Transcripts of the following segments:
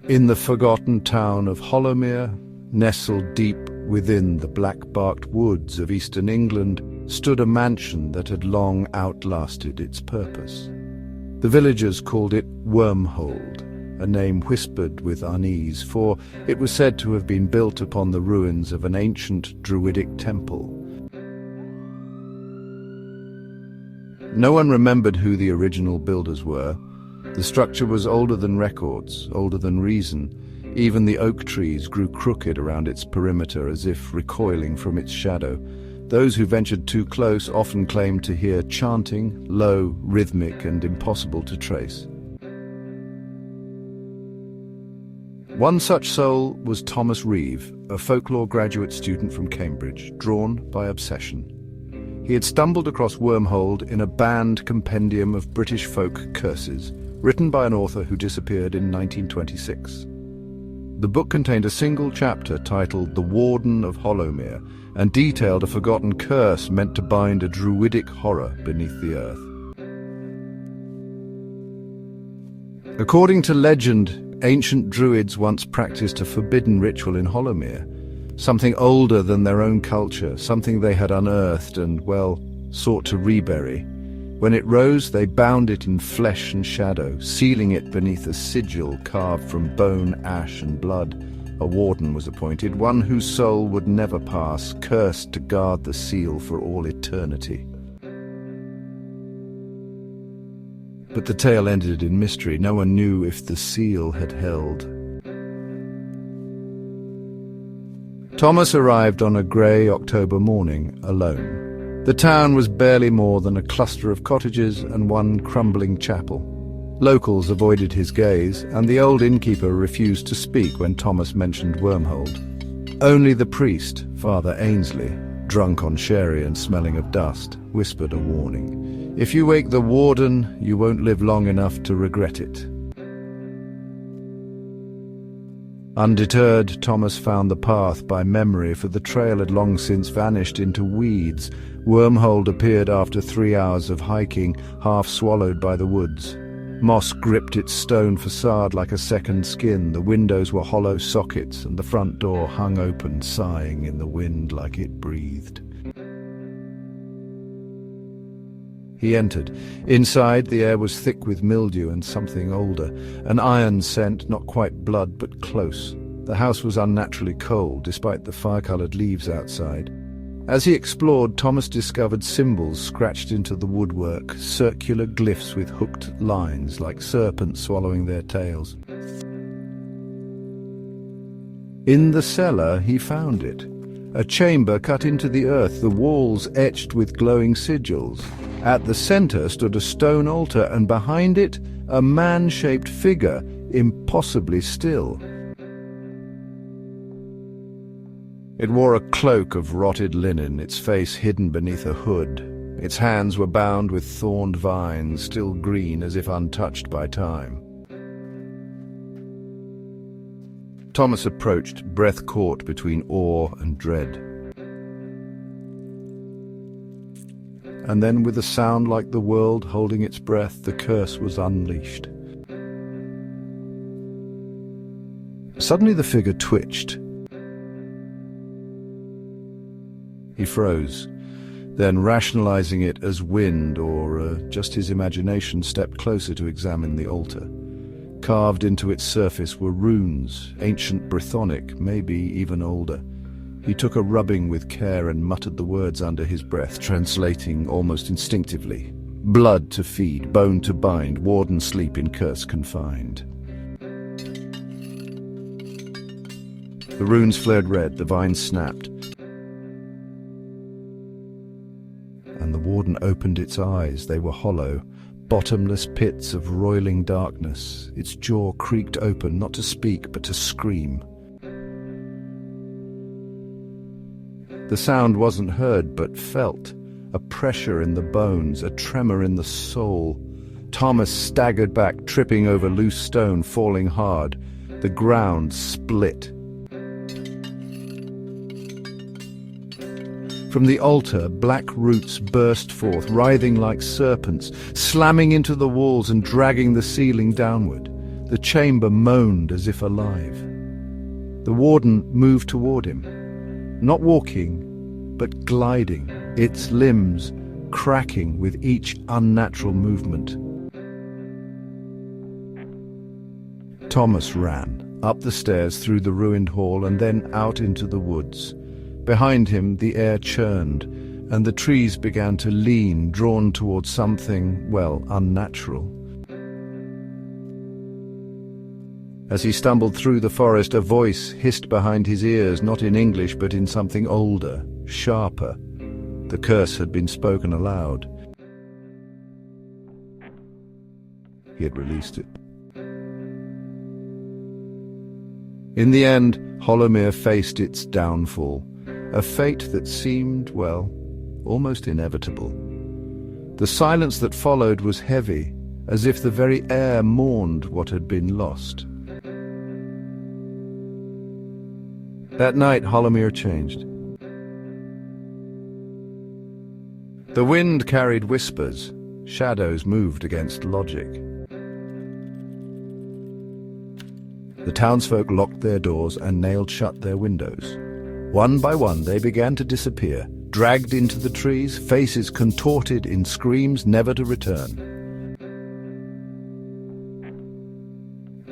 In the forgotten town of Hollowmere, nestled deep within the black-barked woods of eastern England, stood a mansion that had long outlasted its purpose. The villagers called it Wormhold, a name whispered with unease, for it was said to have been built upon the ruins of an ancient druidic temple. No one remembered who the original builders were. The structure was older than records, older than reason. Even the oak trees grew crooked around its perimeter as if recoiling from its shadow. Those who ventured too close often claimed to hear chanting, low, rhythmic, and impossible to trace. One such soul was Thomas Reeve, a folklore graduate student from Cambridge, drawn by obsession. He had stumbled across Wormhold in a banned compendium of British folk curses, written by an author who disappeared in 1926. The book contained a single chapter titled The Warden of Hollowmere and detailed a forgotten curse meant to bind a druidic horror beneath the earth. According to legend, ancient druids once practiced a forbidden ritual in Hollowmere, something older than their own culture, something they had unearthed and, well, sought to rebury. When it rose, they bound it in flesh and shadow, sealing it beneath a sigil carved from bone, ash, and blood. A warden was appointed, one whose soul would never pass, cursed to guard the seal for all eternity. But the tale ended in mystery. No one knew if the seal had held. Thomas arrived on a grey October morning, alone. The town was barely more than a cluster of cottages and one crumbling chapel. Locals avoided his gaze, and the old innkeeper refused to speak when Thomas mentioned Wormhold. Only the priest, Father Ainsley, drunk on sherry and smelling of dust, whispered a warning. "If you wake the warden, you won't live long enough to regret it." Undeterred, Thomas found the path by memory, for the trail had long since vanished into weeds. Wormhold appeared after 3 hours of hiking, half swallowed by the woods. Moss gripped its stone facade like a second skin. The windows were hollow sockets, and the front door hung open, sighing in the wind like it breathed. He entered. Inside, the air was thick with mildew and something older, an iron scent, not quite blood, but close. The house was unnaturally cold, despite the fire-coloured leaves outside. As he explored, Thomas discovered symbols scratched into the woodwork, circular glyphs with hooked lines, like serpents swallowing their tails. In the cellar, he found it. A chamber cut into the earth, the walls etched with glowing sigils. At the center stood a stone altar, and behind it, a man-shaped figure, impossibly still. It wore a cloak of rotted linen, its face hidden beneath a hood. Its hands were bound with thorned vines, still green as if untouched by time. Thomas approached, breath caught between awe and dread. And then, with a sound like the world holding its breath, the curse was unleashed. Suddenly the figure twitched. He froze, then, rationalizing it as wind or just his imagination, stepped closer to examine the altar. Carved into its surface were runes, ancient Brythonic, maybe even older. He took a rubbing with care and muttered the words under his breath, translating almost instinctively. Blood to feed, bone to bind, warden sleep in curse confined. The runes flared red, the vines snapped. And the warden opened its eyes. They were hollow, bottomless pits of roiling darkness. Its jaw creaked open, not to speak, but to scream. The sound wasn't heard, but felt. A pressure in the bones, a tremor in the soul. Thomas staggered back, tripping over loose stone, falling hard. The ground split. From the altar, black roots burst forth, writhing like serpents, slamming into the walls and dragging the ceiling downward. The chamber moaned as if alive. The warden moved toward him, not walking, but gliding, its limbs cracking with each unnatural movement. Thomas ran, up the stairs through the ruined hall and then out into the woods. Behind him the air churned, and the trees began to lean, drawn towards something, well, unnatural. As he stumbled through the forest, a voice hissed behind his ears, not in English but in something older, sharper. The curse had been spoken aloud. He had released it. In the end, Hollowmere faced its downfall, a fate that seemed, well, almost inevitable. The silence that followed was heavy, as if the very air mourned what had been lost. That night, Hollowmere changed. The wind carried whispers, shadows moved against logic. The townsfolk locked their doors and nailed shut their windows. One by one they began to disappear, dragged into the trees, faces contorted in screams never to return.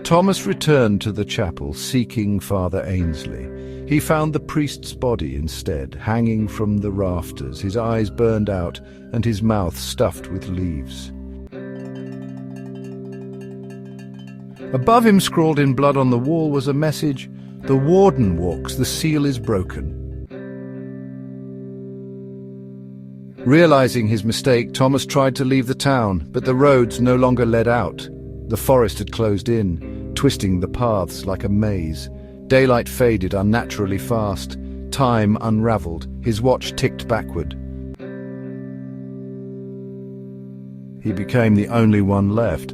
Thomas returned to the chapel, seeking Father Ainsley. He found the priest's body instead, hanging from the rafters, his eyes burned out and his mouth stuffed with leaves. Above him, scrawled in blood on the wall, was a message: "The warden walks, the seal is broken." Realizing his mistake, Thomas tried to leave the town, but the roads no longer led out. The forest had closed in, twisting the paths like a maze. Daylight faded unnaturally fast. Time unraveled. His watch ticked backward. He became the only one left.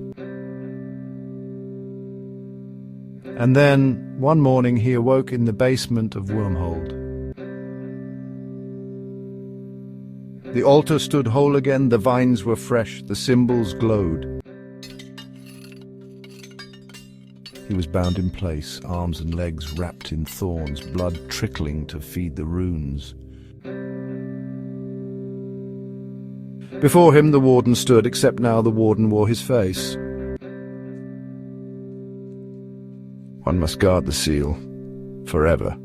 And then, one morning, he awoke in the basement of Wormhold. The altar stood whole again, the vines were fresh, the symbols glowed. He was bound in place, arms and legs wrapped in thorns, blood trickling to feed the runes. Before him the warden stood, except now the warden wore his face. One must guard the seal, forever.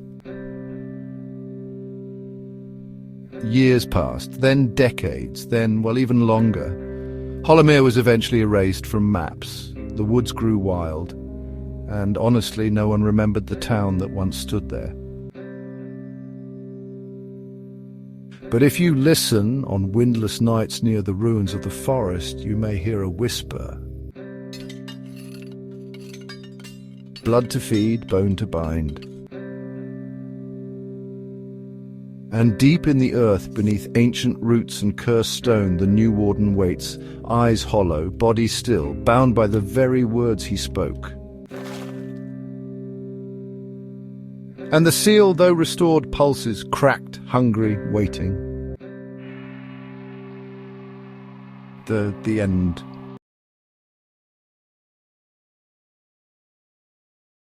Years passed, then decades, then, well, even longer. Hollowmere was eventually erased from maps. The woods grew wild, and honestly, no one remembered the town that once stood there. But if you listen on windless nights near the ruins of the forest, you may hear a whisper. Blood to feed, bone to bind. And deep in the earth, beneath ancient roots and cursed stone, the new warden waits, eyes hollow, body still, bound by the very words he spoke. And the seal, though restored, pulses, cracked, hungry, waiting. The end.